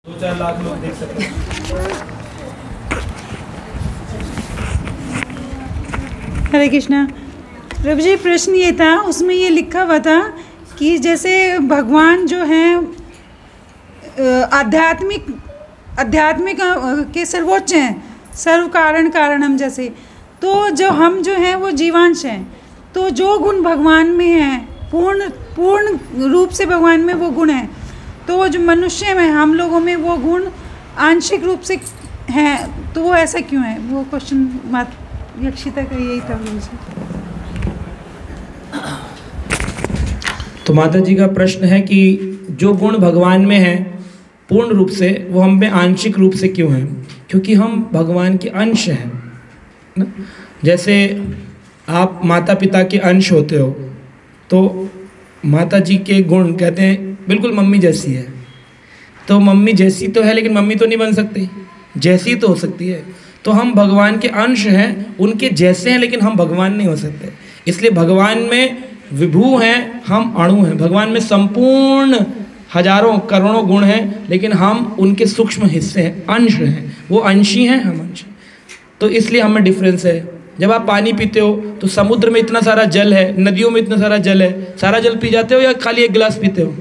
2-4 लाख लोग देख सकते हैं। हरे कृष्णा। प्रभु जी, प्रश्न ये था, उसमें ये लिखा हुआ था कि जैसे भगवान जो हैं आध्यात्मिक के सर्वोच्च हैं, सर्व कारण कारणम जैसे, तो जो हम जो हैं वो जीवांश हैं, तो जो गुण भगवान में हैं पूर्ण रूप से भगवान में वो गुण हैं, तो वो जो मनुष्य में हम लोगों में वो गुण आंशिक रूप से हैं, तो वो ऐसा क्यों है? वो क्वेश्चन यक्षिता का यही था। तो माता जी का प्रश्न है कि जो गुण भगवान में है पूर्ण रूप से, वो हम में आंशिक रूप से क्यों है? क्योंकि हम भगवान के अंश हैं ना। जैसे आप माता पिता के अंश होते हो, तो माता जी के गुण कहते हैं बिल्कुल मम्मी जैसी है, तो मम्मी जैसी तो है लेकिन मम्मी तो नहीं बन सकती, जैसी तो हो सकती है। तो हम भगवान के अंश हैं, उनके जैसे हैं, लेकिन हम भगवान नहीं हो सकते। इसलिए भगवान में विभू हैं, हम अणु हैं। भगवान में संपूर्ण हजारों करोड़ों गुण हैं, लेकिन हम उनके सूक्ष्म हिस्से हैं, अंश हैं। वो अंशी हैं, हम अंश हैं। तो इसलिए हमें डिफरेंस है। जब आप पानी पीते हो तो समुद्र में इतना सारा जल है, नदियों में इतना सारा जल है, सारा जल पी जाते हो या खाली एक गिलास पीते हो?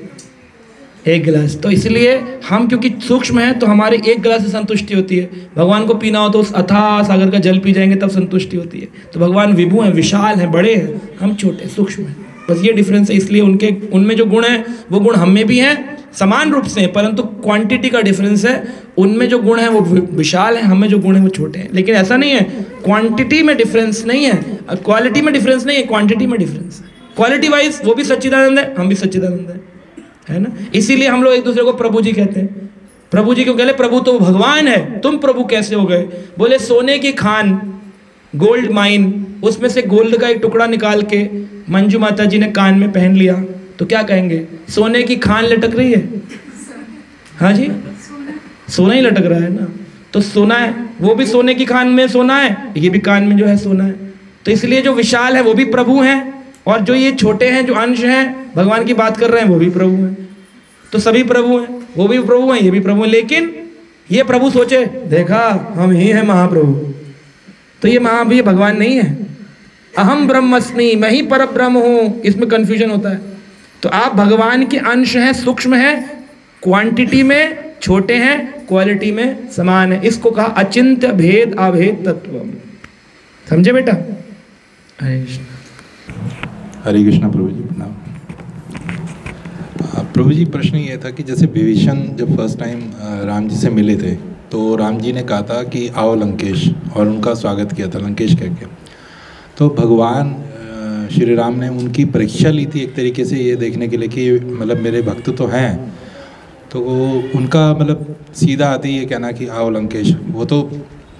एक गिलास। तो इसलिए हम क्योंकि सूक्ष्म हैं तो हमारे एक गिलास से संतुष्टि होती है। भगवान को पीना हो तो उस अथाह सागर का जल पी जाएंगे तब संतुष्टि होती है। तो भगवान विभु हैं, विशाल हैं, बड़े हैं, हम छोटे सूक्ष्म हैं। बस ये डिफरेंस है। इसलिए उनमें जो गुण हैं वो गुण हम में भी हैं, समान रूप से हैं, परंतु क्वांटिटी का डिफरेंस है। उनमें जो गुण हैं वो विशाल हैं, हमें जो गुण हैं वो छोटे हैं। लेकिन ऐसा नहीं है, क्वांटिटी में डिफरेंस नहीं है, क्वालिटी में डिफरेंस नहीं है, क्वांटिटी में डिफरेंस है। क्वालिटी वाइज वो भी सच्चिदानंद है, हम भी सच्चिदानंद है ना। इसीलिए हम लोग एक दूसरे को प्रभु जी कहते हैं। प्रभु जी क्यों कहले? प्रभु तो भगवान है, तुम प्रभु कैसे हो गए? बोले सोने की खान, गोल्ड माइन, उसमें से गोल्ड का एक टुकड़ा निकाल के मंजू माता जी ने कान में पहन लिया, तो क्या कहेंगे? सोने की खान लटक रही है। हाँ जी, सोना ही लटक रहा है ना। तो सोना है, वो भी सोने की खान में सोना है, ये भी कान में जो है सोना है। तो इसलिए जो विशाल है वो भी प्रभु हैं, और जो ये छोटे हैं, जो अंश हैं, भगवान की बात कर रहे हैं, वो भी प्रभु हैं। तो सभी प्रभु हैं, वो भी प्रभु हैं, ये भी प्रभु हैं। लेकिन ये प्रभु सोचे, देखा हम ही हैं महाप्रभु, तो ये ये भगवान नहीं है। अहम ब्रह्मस्मि, मैं ही पर ब्रह्म हूँ, इसमें कंफ्यूजन होता है। तो आप भगवान के अंश हैं, सूक्ष्म हैं, क्वांटिटी में छोटे हैं, क्वालिटी में समान है। इसको कहा अचिंत्य भेद अभेद तत्व। समझे बेटा? हरे कृष्ण। हरे कृष्णा प्रभु जी, प्रणाम। प्रभु जी, प्रश्न ये था कि जैसे विभीषण जब फर्स्ट टाइम राम जी से मिले थे, तो राम जी ने कहा था कि आओ लंकेश, और उनका स्वागत किया था लंकेश कह के। तो भगवान श्री राम ने उनकी परीक्षा ली थी एक तरीके से, ये देखने के लिए कि मतलब मेरे भक्त तो हैं, तो उनका मतलब सीधा आते ही ये कहना कि आओ लंकेश, वो तो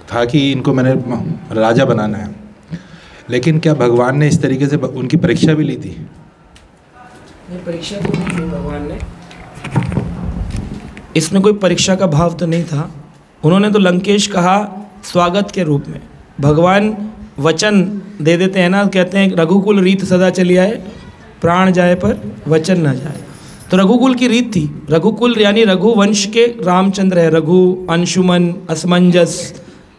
था कि इनको मैंने राजा बनाना है। लेकिन क्या भगवान ने इस तरीके से उनकी परीक्षा भी ली थी? नहीं, परीक्षा तो नहीं की भगवान ने, इसमें कोई परीक्षा का भाव तो नहीं था। उन्होंने तो लंकेश कहा स्वागत के रूप में। भगवान वचन दे देते हैं ना, कहते हैं रघुकुल रीत सदा चली आए, प्राण जाए पर वचन ना जाए। तो रघुकुल की रीत थी। रघुकुल यानी रघुवंश के रामचंद्र है। रघु, अंशुमन, असमंजस,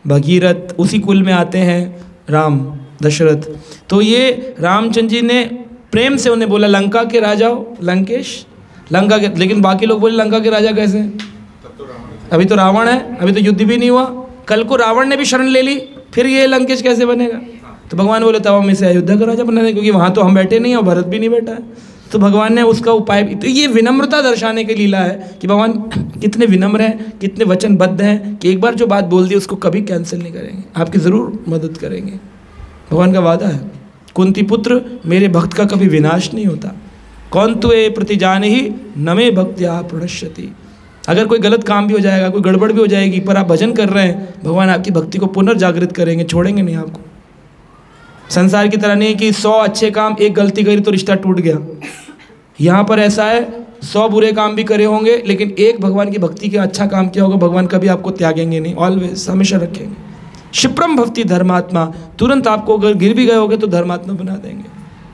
भगीरथ, उसी कुल में आते हैं राम, दशरथ। तो ये रामचंद्र जी ने प्रेम से उन्हें बोला लंका के राजा हो लंकेश, लंका के। लेकिन बाकी लोग बोले लंका के राजा कैसे? अभी तो रावण है, अभी तो युद्ध भी नहीं हुआ। कल को रावण ने भी शरण ले ली, फिर ये लंकेश कैसे बनेगा? तो भगवान बोले तब हम इसे अयोध्या का राजा बना दें, क्योंकि वहाँ तो हम बैठे नहीं हैं और भरत भी नहीं बैठा है। तो भगवान ने उसका उपाय भी, तो ये विनम्रता दर्शाने की लीला है कि भगवान कितने विनम्र हैं, कितने वचनबद्ध हैं कि एक बार जो बात बोल दी उसको कभी कैंसिल नहीं करेंगे, आपकी ज़रूर मदद करेंगे। भगवान का वादा है, कुंती पुत्र मेरे भक्त का कभी विनाश नहीं होता। कौन तु ए प्रतिजान ही नमे भक्त्या प्रणश्यति। अगर कोई गलत काम भी हो जाएगा, कोई गड़बड़ भी हो जाएगी, पर आप भजन कर रहे हैं, भगवान आपकी भक्ति को पुनर्जागृत करेंगे, छोड़ेंगे नहीं आपको। संसार की तरह नहीं कि 100 अच्छे काम, एक गलती करी तो रिश्ता टूट गया। यहाँ पर ऐसा है 100 बुरे काम भी करे होंगे, लेकिन एक भगवान की भक्ति के अच्छा काम किया होगा, भगवान कभी आपको त्यागेंगे नहीं, ऑलवेज हमेशा रखेंगे। क्षिप्रम भक्ति धर्मात्मा, तुरंत आपको अगर गिर भी गए होगे तो धर्मात्मा बना देंगे।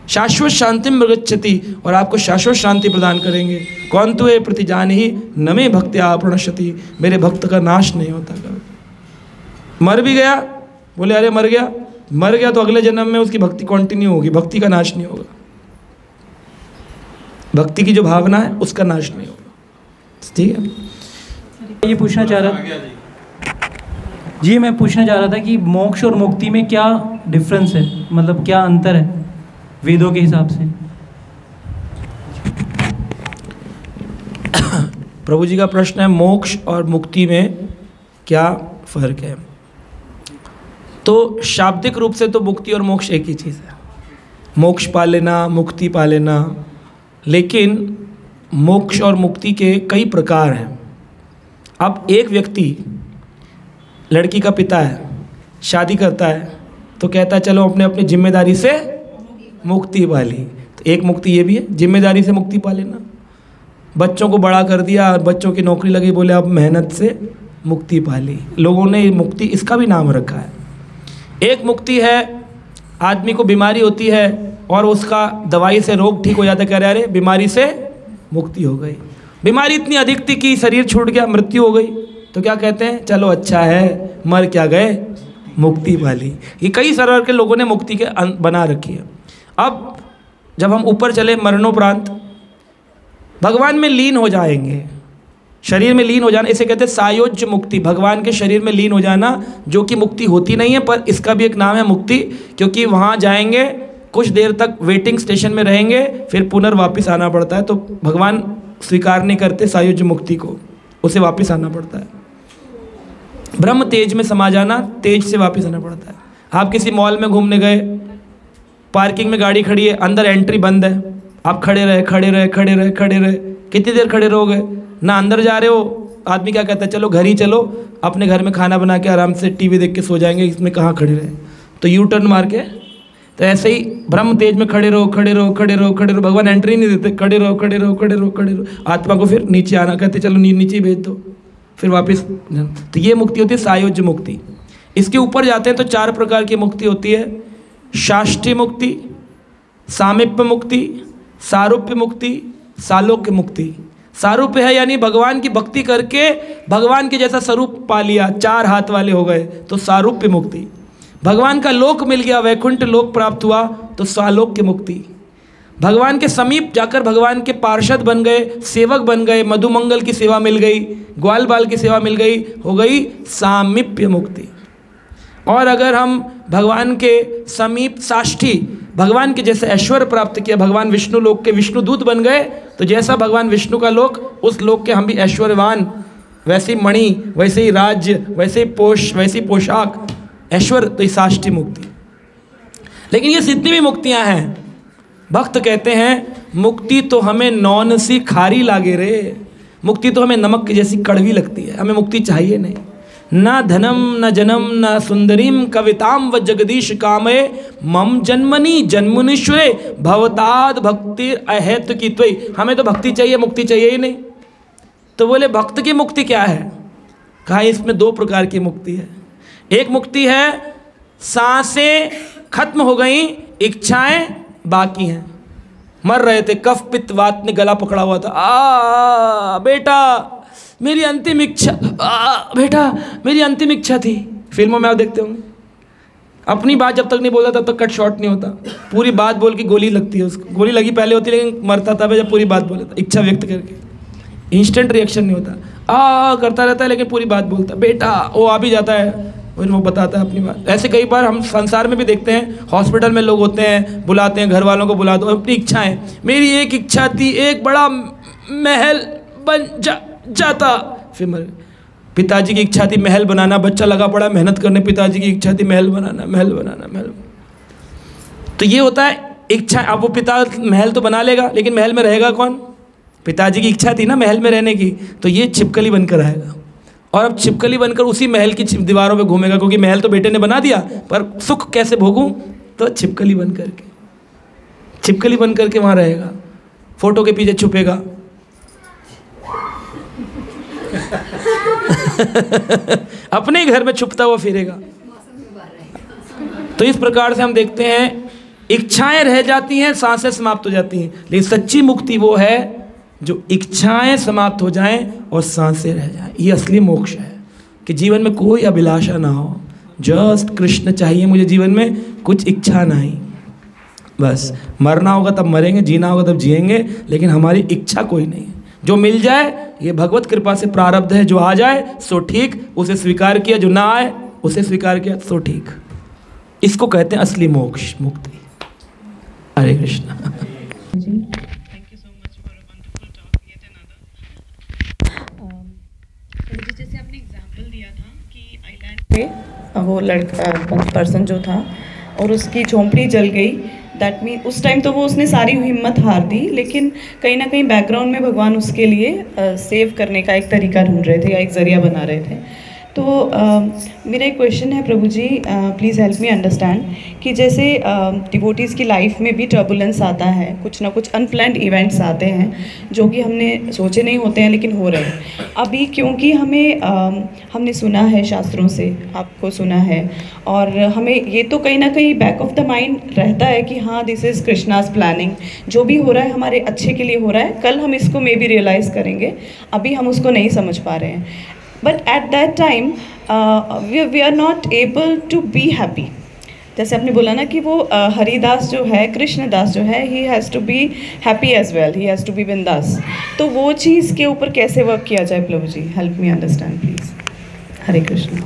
शाश्वत शांति मृगच्छति, और आपको शाश्वत शांति प्रदान करेंगे। कौन तु प्रतिजान ही नमे भक्ति प्रणश्यति, मेरे भक्त का नाश नहीं होता कभी। मर भी गया, बोले अरे मर गया तो अगले जन्म में उसकी भक्ति कंटिन्यू होगी, भक्ति का नाश नहीं होगा। भक्ति की जो भावना है उसका नाश नहीं होगा। ठीक है, ये पूछना चाह रहा जी, मैं पूछना चाह रहा था कि मोक्ष और मुक्ति में क्या डिफरेंस है, मतलब क्या अंतर है वेदों के हिसाब से? प्रभु जी का प्रश्न है मोक्ष और मुक्ति में क्या फर्क है। तो शाब्दिक रूप से तो मुक्ति और मोक्ष एक ही चीज़ है, मोक्ष पा लेना, मुक्ति पा लेना। लेकिन मोक्ष और मुक्ति के कई प्रकार हैं। अब एक व्यक्ति, लड़की का पिता है, शादी करता है तो कहता है चलो अपने अपनी जिम्मेदारी से मुक्ति पा ली। तो एक मुक्ति ये भी है, जिम्मेदारी से मुक्ति पा लेना। बच्चों को बड़ा कर दिया, बच्चों की नौकरी लगी, बोले अब मेहनत से मुक्ति पा ली। लोगों ने मुक्ति इसका भी नाम रखा है। एक मुक्ति है, आदमी को बीमारी होती है और उसका दवाई से रोग ठीक हो जाता है, कह रहे अरे बीमारी से मुक्ति हो गई। बीमारी इतनी अधिक थी कि शरीर छूट गया, मृत्यु हो गई, तो क्या कहते हैं चलो अच्छा है, मर क्या गए, मुक्ति पा ली। ये कई तरह के लोगों ने मुक्ति के बना रखी है। अब जब हम ऊपर चले मरणोपरांत भगवान में लीन हो जाएंगे, शरीर में लीन हो जाना, इसे कहते हैं सायोज्य मुक्ति। भगवान के शरीर में लीन हो जाना, जो कि मुक्ति होती नहीं है, पर इसका भी एक नाम है मुक्ति, क्योंकि वहाँ जाएंगे, कुछ देर तक वेटिंग स्टेशन में रहेंगे, फिर पुनर्वापिस आना पड़ता है। तो भगवान स्वीकार नहीं करते सायुज्य मुक्ति को, उसे वापस आना पड़ता है। ब्रह्म तेज में समा जाना, तेज से वापस आना पड़ता है। आप किसी मॉल में घूमने गए, पार्किंग में गाड़ी खड़ी है, अंदर एंट्री बंद है, आप खड़े रहे, कितनी देर खड़े रहोगे? ना अंदर जा रहे हो, आदमी क्या कहता है चलो घर ही चलो, अपने घर में खाना बना के आराम से टीवी देख के सो जाएंगे, इसमें कहाँ खड़े रहे, तो यू टर्न मार के। तो ऐसे ही ब्रह्म तेज में खड़े रहो, भगवान एंट्री नहीं देते, खड़े रहो, आत्मा को फिर नीचे आना कहते चलो नीचे भेज दो, फिर वापस। तो ये मुक्ति होती है सायोज्य मुक्ति। इसके ऊपर जाते हैं तो 4 प्रकार की मुक्ति होती है, शाष्टी मुक्ति, सामीप्य मुक्ति, सारूप्य मुक्ति, सालोक्य मुक्ति। सारूप्य है यानी भगवान की भक्ति करके भगवान के जैसा स्वरूप पा लिया, 4 हाथ वाले हो गए, तो सारूप्य मुक्ति। भगवान का लोक मिल गया, वैकुंठ लोक प्राप्त हुआ, तो सालोक्य मुक्ति। भगवान के समीप जाकर भगवान के पार्षद बन गए, सेवक बन गए, मधुमंगल की सेवा मिल गई, ग्वाल बाल की सेवा मिल गई, हो गई सामीप्य मुक्ति। और अगर हम भगवान के समीप साष्ठी, भगवान के जैसे ऐश्वर्य प्राप्त किया, भगवान विष्णु लोक के विष्णु दूत बन गए, तो जैसा भगवान विष्णु का लोक, उस लोक के हम भी ऐश्वर्यवान, वैसे ही मणि, वैसे ही राज्य, वैसे ही वैसी पोशाक, ऐश्वर्य, तो साष्टी मुक्ति। लेकिन ये जितनी भी मुक्तियां हैं, भक्त कहते हैं मुक्ति तो हमें नौन सी खारी लागे रे, मुक्ति तो हमें नमक की जैसी कड़वी लगती है, हमें मुक्ति चाहिए नहीं। न धनम न जनम न सुंदरीम कविताम व जगदीश कामये मम जन्मनि जन्मुनीश्वरे भवताद भक्ति अहेत की त्वयि। हमें तो भक्ति चाहिए, मुक्ति चाहिए ही नहीं। तो बोले भक्त की मुक्ति क्या है? कहा इसमें 2 प्रकार की मुक्ति है। एक मुक्ति है सांसें खत्म हो गई, इच्छाएं बाकी हैं। मर रहे थे, कफ पित्त वात ने गला पकड़ा हुआ था, बेटा मेरी अंतिम इच्छा, बेटा मेरी अंतिम इच्छा थी। फिल्मों में आप देखते होंगे, अपनी बात जब तक नहीं बोलता तब तक कट शॉट नहीं होता, पूरी बात बोल के गोली लगती है उसको। गोली लगी पहले होती है, लेकिन मरता तब है जब पूरी बात बोलता, इच्छा व्यक्त करके। इंस्टेंट रिएक्शन नहीं होता, करता रहता है, लेकिन पूरी बात बोलता। बेटा वो आ भी जाता है, फिर वो बताता है अपनी बात। ऐसे कई बार हम संसार में भी देखते हैं, हॉस्पिटल में लोग होते हैं, बुलाते हैं, घर वालों को बुला दो, अपनी इच्छाएं। मेरी एक इच्छा थी, एक बड़ा महल बन जाता, फिर मर। पिताजी की इच्छा थी महल बनाना, बच्चा लगा पड़ा मेहनत करने, पिताजी की इच्छा थी महल बनाना। तो ये होता है इच्छा। अब वो पिता महल तो बना लेगा, लेकिन महल में रहेगा कौन? पिताजी की इच्छा थी ना महल में रहने की, तो ये छिपकली बनकर आएगा। और अब छिपकली बनकर उसी महल की दीवारों पे घूमेगा, क्योंकि महल तो बेटे ने बना दिया, पर सुख कैसे भोगूं? तो छिपकली बन करके वहाँ रहेगा, फोटो के पीछे छुपेगा। अपने ही घर में छुपता हुआ फिरेगा। तो इस प्रकार से हम देखते हैं इच्छाएं रह जाती हैं, सांसें समाप्त हो जाती हैं। लेकिन सच्ची मुक्ति वो है जो इच्छाएं समाप्त हो जाएं और सांसें रह जाएं। ये असली मोक्ष है कि जीवन में कोई अभिलाषा ना हो, जस्ट कृष्ण चाहिए मुझे, जीवन में कुछ इच्छा नहीं, बस मरना होगा तब मरेंगे, जीना होगा तब जिएंगे, लेकिन हमारी इच्छा कोई नहीं है। जो मिल जाए ये भगवत कृपा से प्रारब्ध है, जो आ जाए सो ठीक, उसे स्वीकार किया, जो ना आए उसे स्वीकार किया सो ठीक। इसको कहते हैं असली मोक्ष, मुक्ति। हरे कृष्णा। जैसे आपने एग्जाम्पल दिया था कि आइलैंड पे वो लड़का पर्सन जो था और उसकी झोंपड़ी जल गई, दैट मीन उस टाइम तो वो उसने सारी हिम्मत हार दी, लेकिन कहीं ना कहीं बैकग्राउंड में भगवान उसके लिए सेव करने का एक तरीका ढूंढ रहे थे या एक ज़रिया बना रहे थे। तो मेरा एक क्वेश्चन है प्रभु जी, प्लीज़ हेल्प मी अंडरस्टैंड कि जैसे डिवोटीज़ की लाइफ में भी टर्बुलेंस आता है, कुछ ना कुछ अनप्लान्ड इवेंट्स आते हैं जो कि हमने सोचे नहीं होते हैं लेकिन हो रहे हैं अभी, क्योंकि हमने सुना है शास्त्रों से, आपको सुना है, और हमें ये तो कहीं ना कहीं बैक ऑफ द माइंड रहता है कि हाँ दिस इज़ कृष्णाज प्लानिंग, जो भी हो रहा है हमारे अच्छे के लिए हो रहा है, कल हम इसको मे बी रियलाइज़ करेंगे, अभी हम उसको नहीं समझ पा रहे हैं। But at that time we are not able to be happy। जैसे आपने बोला ना कि वो हरिदास जो है, कृष्णदास जो है, he has to be happy as well, he has to be बिंदास। तो वो चीज़ के ऊपर कैसे वर्क किया जाए प्रभु जी, हेल्प मी अंडरस्टैंड प्लीज़। हरे कृष्ण।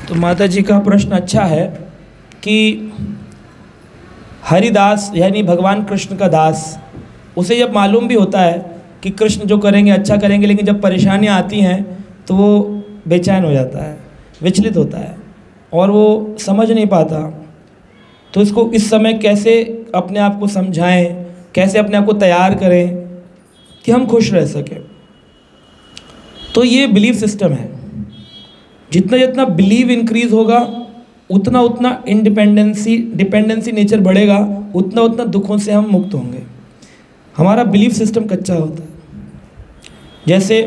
तो माता जी का प्रश्न अच्छा है कि हरिदास यानी भगवान कृष्ण का दास, उसे जब मालूम भी होता है कि कृष्ण जो करेंगे अच्छा करेंगे, लेकिन जब परेशानियाँ आती हैं तो वो बेचैन हो जाता है, विचलित होता है और वो समझ नहीं पाता। तो इसको इस समय कैसे अपने आप को समझाएं, कैसे अपने आप को तैयार करें कि हम खुश रह सकें। तो ये बिलीफ सिस्टम है, जितना जितना बिलीव इंक्रीज़ होगा उतना उतना डिपेंडेंसी नेचर बढ़ेगा, उतना उतना दुखों से हम मुक्त होंगे। हमारा बिलीफ सिस्टम कच्चा होता है। जैसे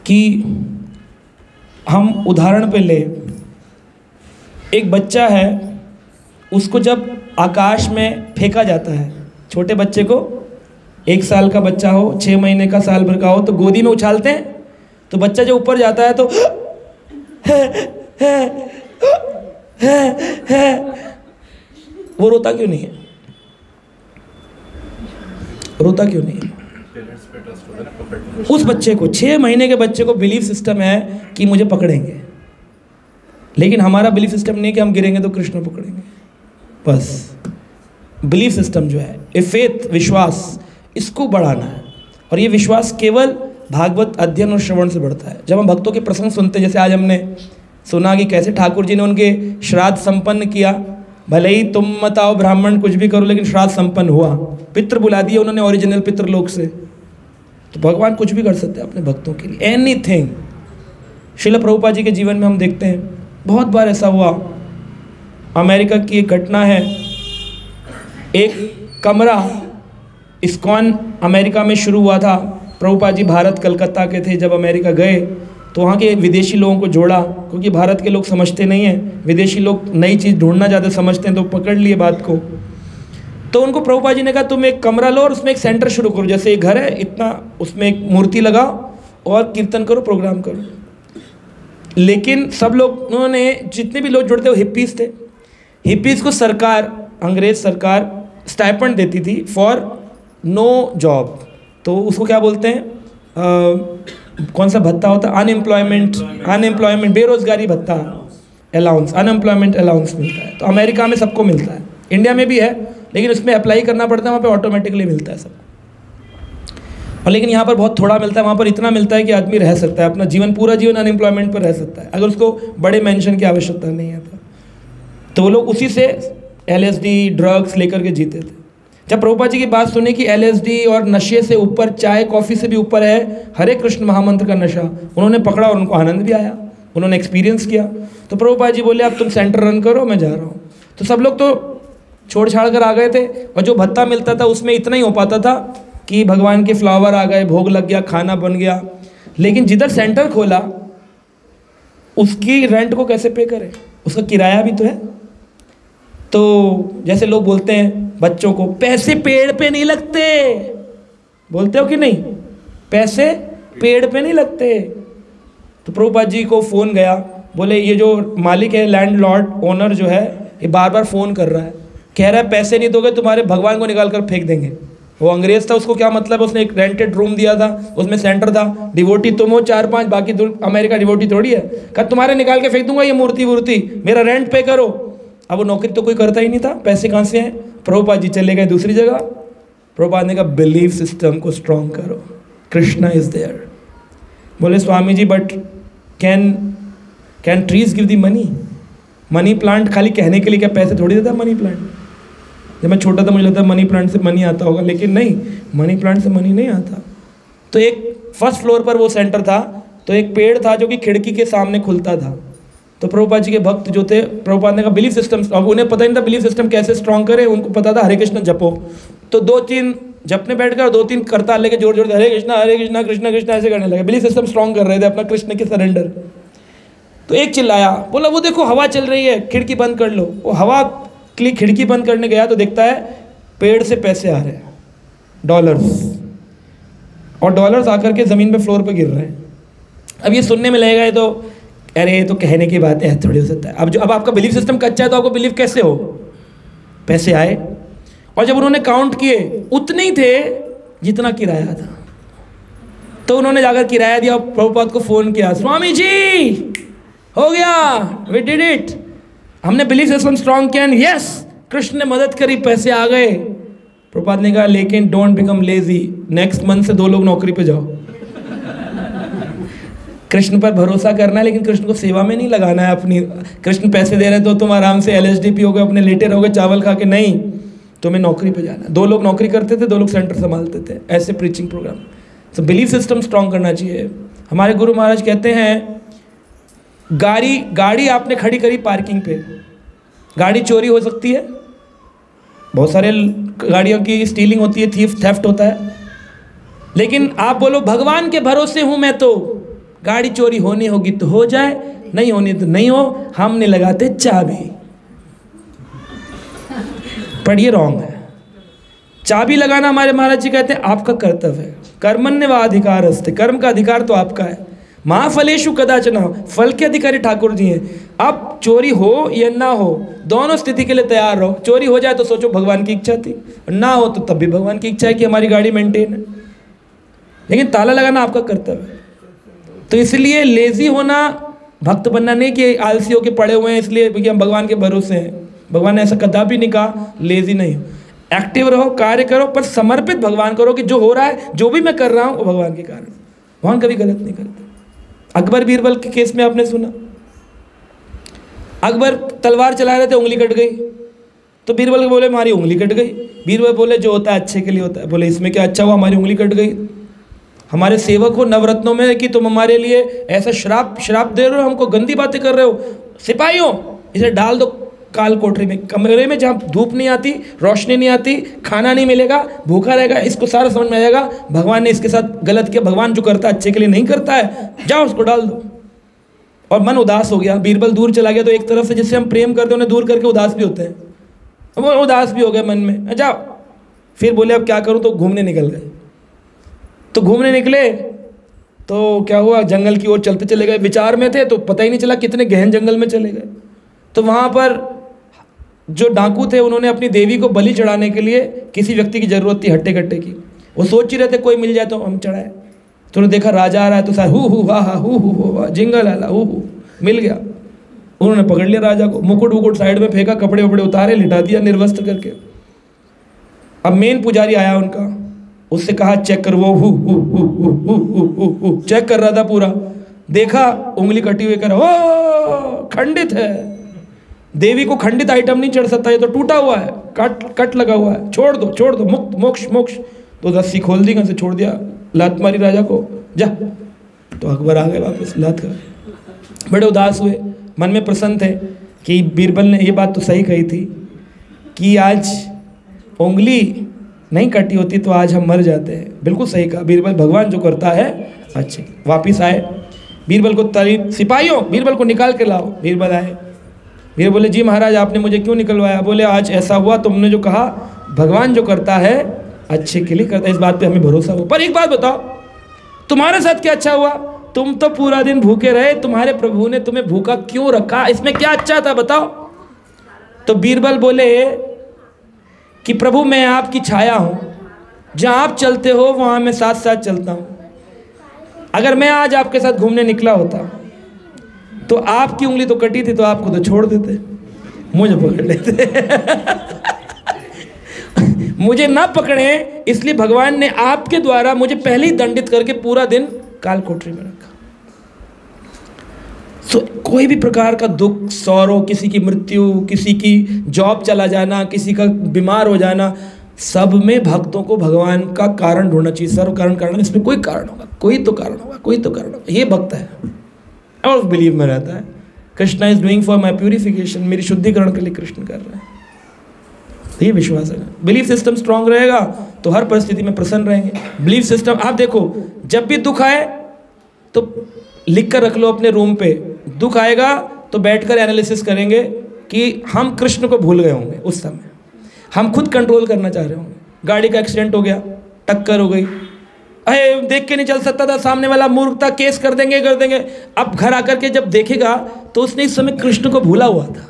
कि हम उदाहरण पे ले, एक बच्चा है, उसको जब आकाश में फेंका जाता है, छोटे बच्चे को, 1 साल का बच्चा हो, 6 महीने का, साल भर का हो, तो गोदी में उछालते हैं, तो बच्चा जब ऊपर जाता है तो वो रोता क्यों नहीं है? रोता क्यों नहीं है? उस बच्चे को, 6 महीने के बच्चे को बिलीफ सिस्टम है कि मुझे पकड़ेंगे, लेकिन हमारा बिलीफ सिस्टम नहीं कि हम गिरेंगे तो कृष्ण पकड़ेंगे। बस बिलीफ सिस्टम जो है, ए फेथ, विश्वास, इसको बढ़ाना है। और ये विश्वास केवल भागवत अध्ययन और श्रवण से बढ़ता है। जब हम भक्तों के प्रसंग सुनते हैं, जैसे आज हमने सुना कि कैसे ठाकुर जी ने उनके श्राद्ध संपन्न किया, भले ही तुम मत आओ ब्राह्मण कुछ भी करो, लेकिन श्राद्ध संपन्न हुआ, पितृ बुला दिए उन्होंने ओरिजिनल पितृ लोक से। तो भगवान कुछ भी कर सकते हैं अपने भक्तों के लिए, एनीथिंग। श्रील प्रभुपाद जी के जीवन में हम देखते हैं बहुत बार ऐसा हुआ। अमेरिका की एक घटना है, एक कमरा इस्कॉन अमेरिका में शुरू हुआ था। प्रभुपाद जी भारत कलकत्ता के थे, जब अमेरिका गए तो वहाँ के विदेशी लोगों को जोड़ा, क्योंकि भारत के लोग समझते नहीं हैं, विदेशी लोग नई चीज़ ढूंढना ज़्यादा समझते हैं, तो पकड़ लिए बात को। तो उनको प्रभुपाद जी ने कहा तुम एक कमरा लो और उसमें एक सेंटर शुरू करो, जैसे एक घर है इतना, उसमें एक मूर्ति लगाओ और कीर्तन करो, प्रोग्राम करो। लेकिन सब लोग, उन्होंने जितने भी लोग जुड़ते वो हिप्पीज़ थे। हिप्पीज़ को सरकार, अंग्रेज़ सरकार स्टाइपेंड देती थी फॉर नो जॉब। तो उसको क्या बोलते हैं, कौन सा भत्ता होता है, अनएम्प्लॉयमेंट, बेरोजगारी भत्ता, अलाउंस, अनएम्प्लॉयमेंट अलाउंस मिलता है। तो अमेरिका में सबको मिलता है, इंडिया में भी है, लेकिन उसमें अप्लाई करना पड़ता है, वहाँ पे ऑटोमेटिकली मिलता है सबको। और लेकिन यहाँ पर बहुत थोड़ा मिलता है, वहाँ पर इतना मिलता है कि आदमी रह सकता है, अपना जीवन, पूरा जीवन अनएम्प्लॉयमेंट पर रह सकता है, अगर उसको बड़े मेंशन की आवश्यकता नहीं है। तो वो लोग उसी से LSD ड्रग्स लेकर के जीते थे। जब प्रभुपाद जी की बात सुनी कि LSD और नशे से ऊपर, चाय कॉफ़ी से भी ऊपर है हरे कृष्ण महामंत्र का नशा, उन्होंने पकड़ा और उनको आनंद भी आया, उन्होंने एक्सपीरियंस किया। तो प्रभुपाद जी बोले अब तुम सेंटर रन करो, मैं जा रहा हूँ। तो सब लोग तो छोड़ छाड़ कर आ गए थे, और जो भत्ता मिलता था उसमें इतना ही हो पाता था कि भगवान के फ्लावर आ गए, भोग लग गया, खाना बन गया। लेकिन जिधर सेंटर खोला उसकी रेंट को कैसे पे करें, उसका किराया भी तो है। तो जैसे लोग बोलते हैं बच्चों को, पैसे पेड़ पे नहीं लगते, बोलते हो कि नहीं, पैसे पेड़ पे नहीं लगते। तो प्रभुपाद जी को फ़ोन गया, बोले ये जो मालिक है, लैंडलॉर्ड ओनर जो है, ये बार बार फ़ोन कर रहा है, कह रहा है पैसे नहीं दोगे तुम्हारे भगवान को निकाल कर फेंक देंगे। वो अंग्रेज़ था, उसको क्या मतलब है, उसने एक रेंटेड रूम दिया था, उसमें सेंटर था, डिवोटी तुम हो 4-5, बाकी अमेरिका डिवोटी थोड़ी है। कहा तुम्हारे निकाल के फेंक दूंगा ये मूर्ति, मेरा रेंट पे करो। अब वो नौकरी तो कोई करता ही नहीं था, पैसे कहाँ से हैं। प्रभुपाद जी चले गए दूसरी जगह। प्रभुपाद ने कहा बिलीव सिस्टम को स्ट्रॉन्ग करो, कृष्णा इज देयर। बोले Swami ji but can trees give the money? Money plant खाली कहने के लिए क्या पैसे थोड़ी देता है मनी प्लांट? जब मैं छोटा था मुझे लगता मनी प्लांट से मनी आता होगा, लेकिन नहीं, मनी प्लांट से मनी नहीं आता। तो एक फर्स्ट फ्लोर पर वो सेंटर था, तो एक पेड़ था जो कि खिड़की के सामने खुलता था। तो प्रभुपाद जी के भक्त जो थे, प्रभुपाद ने कहा बिलीफ सिस्टम, अब उन्हें पता नहीं था बिलीफ सिस्टम कैसे स्ट्रॉन्ग करे, उनको पता था हरे कृष्ण जपो। तो 2-3 जपने बैठ गए और 2-3 करताल लेके जोर जोर हरे कृष्णा कृष्ण कृष्ण ऐसे करने लगे। बिलीफ सिस्टम स्ट्रॉन्ग कर रहे थे अपना कृष्ण के सरेंडर। तो एक चिल्लाया, बोला वो देखो हवा चल रही है, खिड़की बंद कर लो। वो हवा के लिए खिड़की बंद करने गया तो देखता है पेड़ से पैसे आ रहे हैं, डॉलर्स, और डॉलर्स आकर के ज़मीन पे फ्लोर पे गिर रहे हैं। अब ये सुनने में लगेगा ये तो अरे ये तो कहने की बात है, थोड़ी हो सकता है। अब आपका बिलीफ सिस्टम कच्चा है तो आपको बिलीव कैसे हो? पैसे आए और जब उन्होंने काउंट किए उतने ही थे जितना किराया था। तो उन्होंने जाकर किराया दिया, प्रभुपाद को फ़ोन किया, स्वामी जी हो गया, वी डिड इट, हमने बिलीफ सिस्टम स्ट्रॉन्ग किया, यस कृष्ण ने मदद करी, पैसे आ गए। प्रभुपाद ने कहा लेकिन don't become lazy, next month से 2 लोग नौकरी पे जाओ। कृष्ण पर भरोसा करना है लेकिन कृष्ण को सेवा में नहीं लगाना है अपनी। कृष्ण पैसे दे रहे तो तुम आराम से LSD पियोगे, अपने लेटे रहोगे चावल खा के, नहीं, तुम्हें नौकरी पे जाना है। 2 लोग नौकरी करते थे, 2 लोग सेंटर संभालते थे, ऐसे प्रीचिंग प्रोग्राम। तो बिलीफ सिस्टम स्ट्रॉन्ग करना चाहिए। हमारे गुरु महाराज कहते हैं गाड़ी आपने खड़ी करी पार्किंग पे, गाड़ी चोरी हो सकती है, बहुत सारे गाड़ियों की स्टीलिंग होती है, थेफ्ट होता है, लेकिन आप बोलो भगवान के भरोसे हूं मैं, तो गाड़ी चोरी होनी होगी तो हो जाए, नहीं होनी तो नहीं हो, हम नहीं लगाते चाबी। पर ये रॉन्ग है। चाबी लगाना हमारे महाराज जी कहते हैं आपका कर्तव्य है, कर्मण्येवाधिकार अस्ति, कर्म का अधिकार तो आपका है। महाफलेषु कदाचन, फल के अधिकारी ठाकुर जी हैं। अब चोरी हो या ना हो, दोनों स्थिति के लिए तैयार रहो। चोरी हो जाए तो सोचो भगवान की इच्छा थी, ना हो तो तब भी भगवान की इच्छा है कि हमारी गाड़ी मेंटेन है, लेकिन ताला लगाना आपका कर्तव्य है। तो इसलिए लेजी होना, भक्त बनना नहीं कि आलसी होकर पड़े हुए हैं इसलिए कि हम भगवान के भरोसे हैं। भगवान ने ऐसा कदापि नहीं कहा, लेजी नहीं हो, एक्टिव रहो, कार्य करो, पर समर्पित भगवान करो कि जो हो रहा है, जो भी मैं कर रहा हूँ वो भगवान के कारण। भगवान कभी गलत नहीं करते। अकबर बीरबल के केस में आपने सुना, अकबर तलवार चला रहे थे, उंगली कट गई, तो बीरबल को बोले हमारी उंगली कट गई। बीरबल बोले जो होता है अच्छे के लिए होता है। बोले इसमें क्या अच्छा हुआ, हमारी उंगली कट गई। हमारे सेवक हो नवरत्नों में कि तुम हमारे लिए ऐसा श्राप दे रहे हो, हमको गंदी बातें कर रहे हो। सिपाहियों इसे डाल दो काल कोठरी में, कमरे में जहाँ धूप नहीं आती, रोशनी नहीं आती, खाना नहीं मिलेगा, भूखा रहेगा, इसको सारा समझ में आ जाएगा भगवान ने इसके साथ गलत किया, भगवान जो करता है अच्छे के लिए नहीं करता है, जाओ उसको डाल दो। और मन उदास हो गया, बीरबल दूर चला गया। तो एक तरफ से जिससे हम प्रेम करते हैं उन्हें दूर करके उदास भी होते हैं, वो उदास भी हो गए मन में, जाओ। फिर बोले अब क्या करूँ, तो घूमने निकल गए। तो घूमने निकले तो क्या हुआ, जंगल की ओर चलते चले गए। विचार में थे तो पता ही नहीं चला कितने गहन जंगल में चले गए। तो वहाँ पर जो डाकू थे उन्होंने अपनी देवी को बलि चढ़ाने के लिए किसी व्यक्ति की ज़रूरत थी हट्टे कट्टे की। वो सोच ही रहे थे कोई मिल जाए तो हम चढ़ाए। तो उन्होंने देखा राजा आ रहा है, तो सारे हु हा हा हु जिंगल आला हु मिल गया। उन्होंने पकड़ लिया राजा को, मुकुट वुकुट साइड में फेंका, कपड़े वपड़े उतारे, लिटा दिया निर्वस्त्र करके। अब मेन पुजारी आया उनका, उससे कहा चेक कर। वो हु चेक कर रहा था पूरा, देखा उंगली कटी हुई, कर ओ खंडित है। देवी को खंडित आइटम नहीं चढ़ सकता, ये तो टूटा हुआ है, कट लगा हुआ है, छोड़ दो, मुक्त मोक्ष। तो रस्सी खोल दी, से छोड़ दिया, लात मारी राजा को, जा। तो अकबर आ गए वापस लात कर। बड़े उदास हुए, मन में प्रसन्न थे कि बीरबल ने ये बात तो सही कही थी कि आज उंगली नहीं कटी होती तो आज हम मर जाते हैं। बिल्कुल सही कहा बीरबल, भगवान जो करता है अच्छे। वापिस आए, बीरबल को तारीफ, सिपाहियों बीरबल को निकाल के लाओ। बीरबल आए, बीरबल बोले जी महाराज आपने मुझे क्यों निकलवाया? बोले आज ऐसा हुआ, तुमने जो कहा भगवान जो करता है अच्छे के लिए करता है, इस बात पे हमें भरोसा हो। पर एक बात बताओ, तुम्हारे साथ क्या अच्छा हुआ? तुम तो पूरा दिन भूखे रहे, तुम्हारे प्रभु ने तुम्हें भूखा क्यों रखा? इसमें क्या अच्छा था बताओ? तो बीरबल बोले कि प्रभु मैं आपकी छाया हूं, जहां आप चलते हो वहां मैं साथ साथ चलता हूं। अगर मैं आज आपके साथ घूमने निकला होता तो आपकी उंगली तो कटी थी, तो आपको तो छोड़ देते, मुझे पकड़ लेते। मुझे ना पकड़े इसलिए भगवान ने आपके द्वारा मुझे पहले ही दंडित करके पूरा दिन काल कोठरी में रखा। कोई भी प्रकार का दुख, सौरो, किसी की मृत्यु, किसी की जॉब चला जाना, किसी का बीमार हो जाना, सब में भक्तों को भगवान का कारण ढूंढना चाहिए। सर्व कारण कारण, इसमें कोई कारण होगा, कोई तो कारण होगा, कोई तो कारण होगा। ये भक्त है और बिलीव में रहता है Krishna is doing for my purification, मेरी शुद्धिकरण के लिए कृष्ण कर रहे हैं, ये विश्वास है। बिलीफ सिस्टम स्ट्रांग रहेगा तो हर परिस्थिति में प्रसन्न रहेंगे। बिलीफ सिस्टम, आप देखो जब भी दुख आए तो लिख कर रख लो अपने रूम पे, दुख आएगा तो बैठकर एनालिसिस करेंगे कि हम कृष्ण को भूल गए होंगे उस समय, हम खुद कंट्रोल करना चाह रहे होंगे। गाड़ी का एक्सीडेंट हो गया, टक्कर हो गई, अरे देख के नहीं चल सकता था, सामने वाला मूर्ख था, केस कर देंगे कर देंगे। अब घर आकर के जब देखेगा तो उसने इस समय कृष्ण को भूला हुआ था,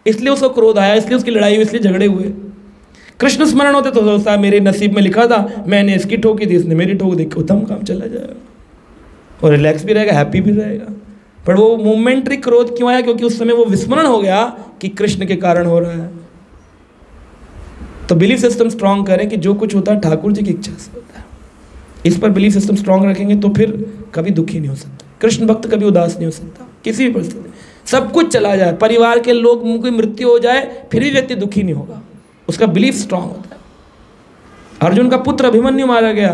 इसलिए उसको क्रोध आया, इसलिए उसकी लड़ाई हुई, इसलिए झगड़े हुए। कृष्ण स्मरण होते तो सोचता मेरे नसीब में लिखा था, मैंने इसकी ठोकी थी, इसने मेरी ठोक दी, उत्तम काम चला जाएगा और रिलैक्स भी रहेगा, हैप्पी भी रहेगा। पर वो मोमेंटरी क्रोध क्यों आया? क्योंकि उस समय वो विस्मरण हो गया कि कृष्ण के कारण हो रहा है। तो बिलीफ सिस्टम स्ट्रांग करें कि जो कुछ होता है ठाकुर जी की इच्छा से होता है। इस पर बिलीफ सिस्टम स्ट्रांग रखेंगे तो फिर कभी दुखी नहीं हो सकता। कृष्ण भक्त कभी उदास नहीं हो सकता किसी भी परिस्थिति में। सब कुछ चला जाए, परिवार के लोग की मृत्यु हो जाए, फिर भी व्यक्ति दुखी नहीं होगा, उसका बिलीफ स्ट्रांग होता है। अर्जुन का पुत्र अभिमन्यु मारा गया,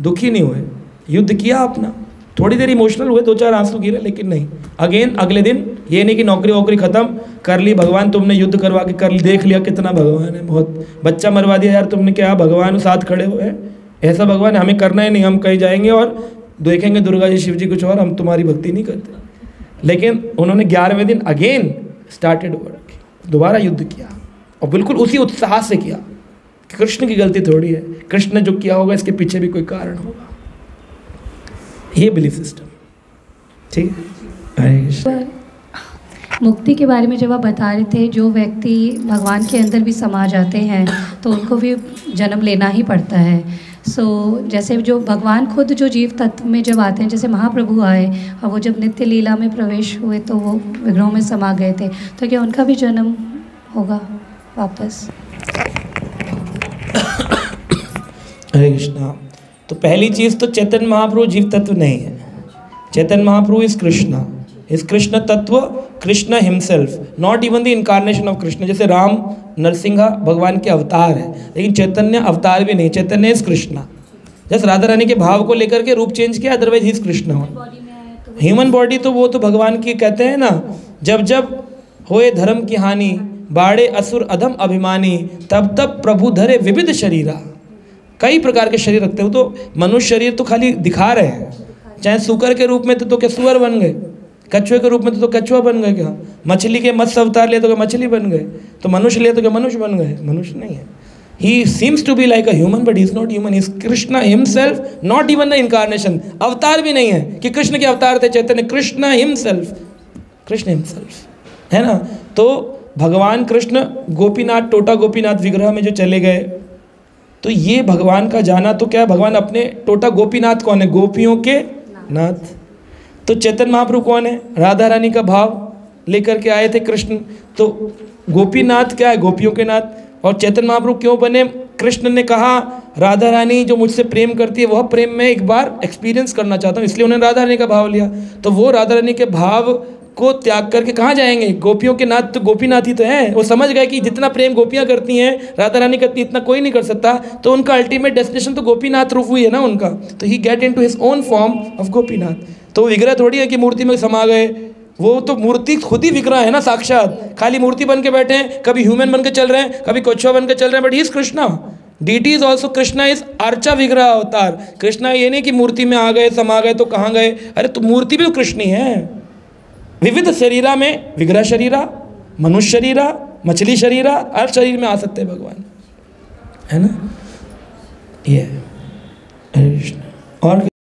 दुखी नहीं हुए, युद्ध किया अपना, थोड़ी देर इमोशनल हुए, 2-4 आंसू गिरे, लेकिन नहीं, अगेन अगले दिन ये नहीं कि नौकरी वोकरी खत्म कर ली, भगवान तुमने युद्ध करवा के कर देख लिया कितना भगवान है, बहुत बच्चा मरवा दिया यार तुमने, क्या भगवान साथ खड़े हुए हैं, ऐसा भगवान हमें करना ही नहीं, हम कहीं जाएंगे और देखेंगे दुर्गा जी शिव जी कुछ और, हम तुम्हारी भक्ति नहीं करते। लेकिन उन्होंने 11वें दिन अगेन स्टार्टेड वर्क, दोबारा युद्ध किया और बिल्कुल उसी उत्साह से किया। कृष्ण की गलती थोड़ी है, कृष्ण ने जो किया होगा इसके पीछे भी कोई कारण होगा। ये बिलीफ सिस्टम, ठीक है। मुक्ति के बारे में जब आप बता रहे थे, जो व्यक्ति भगवान के अंदर भी समा जाते हैं तो उनको भी जन्म लेना ही पड़ता है। जैसे जो भगवान खुद जो जीव तत्व में जब आते हैं, जैसे महाप्रभु आए और वो जब नित्य लीला में प्रवेश हुए तो वो विग्रहों में समा गए थे, तो क्या उनका भी जन्म होगा वापस? हरे कृष्णा। तो पहली चीज़ तो चैतन्य महाप्रभु जीव तत्व नहीं है, चैतन्य महाप्रभु इस कृष्णा, इस कृष्ण तत्व, Krishna himself, not even the incarnation of Krishna. जैसे राम नरसिंहा भगवान के अवतार है, लेकिन चैतन्य अवतार भी नहीं, चैतन्य इस कृष्णा। जैसे राधा रानी के भाव को लेकर के रूप चेंज किया, अदरवाइज ही इस कृष्ण। ह्यूमन बॉडी तो वो तो भगवान की कहते हैं ना, जब जब होए धर्म की हानि, बाड़े असुर अधम अभिमानी, तब तब प्रभु धरे विविध शरीरा। कई प्रकार के शरीर रखते हो, तो मनुष्य शरीर तो खाली दिखा रहे हैं, चाहे सूकर के रूप में तो क्या सुअर बन गए, कछुए के रूप में तो कछुआ बन गए, क्या मछली के मत्स्य अवतार लिए तो क्या मछली बन गए, तो मनुष्य लिए तो क्या मनुष्य बन गए, मनुष्य नहीं है। He seems to be like a human but he is not human, is Krishna himself, not even the incarnation. अवतार भी नहीं है कि कृष्ण के अवतार थे चैतन्य, कृष्ण हिमसेल्फ, कृष्ण हिमसेल्फ है ना। तो भगवान कृष्ण गोपीनाथ, टोटा गोपीनाथ विग्रह में जो चले गए, तो ये भगवान का जाना तो क्या है, भगवान अपने टोटा गोपीनाथ कौन है, गोपियों के नाथ। तो चैतन्य महाप्रभु कौन है, राधा रानी का भाव लेकर के आए थे कृष्ण, तो गोपीनाथ क्या है, गोपियों के नाथ। और चैतन्य महाप्रभु क्यों बने, कृष्ण ने कहा राधा रानी जो मुझसे प्रेम करती है वह प्रेम मैं एक बार एक्सपीरियंस करना चाहता हूँ, इसलिए उन्होंने राधा रानी का भाव लिया। तो वो राधा रानी के भाव को त्याग करके कहाँ जाएंगे, गोपियों के नाथ, तो गोपीनाथ ही तो हैं। वो समझ गए कि जितना प्रेम गोपियाँ करती हैं राधा रानी करती, इतना कोई नहीं कर सकता, तो उनका अल्टीमेट डेस्टिनेशन तो गोपीनाथ रूप हुई है ना उनका। तो he get into his own form of Gopinath. तो विग्रह थोड़ी है कि मूर्ति में समा गए, वो तो मूर्ति खुद ही विग्रह है ना साक्षात, खाली मूर्ति बन के बैठे हैं, कभी ह्यूमन बन के चल रहे हैं, कभी कछुआ बन के चल रहे हैं, but he is Krishna, deity is also, Krishna is archa vigraha अवतार। कृष्णा ये नहीं कि मूर्ति में आ गए, समा गए तो कहाँ गए, अरे तो मूर्ति भी तो कृष्ण ही है। विविध शरीरा में विग्रह शरीरा, मनुष्य शरीरा, मछली शरीरा, हर शरीर में आ सकते हैं भगवान, है ना। ये हरे कृष्ण। और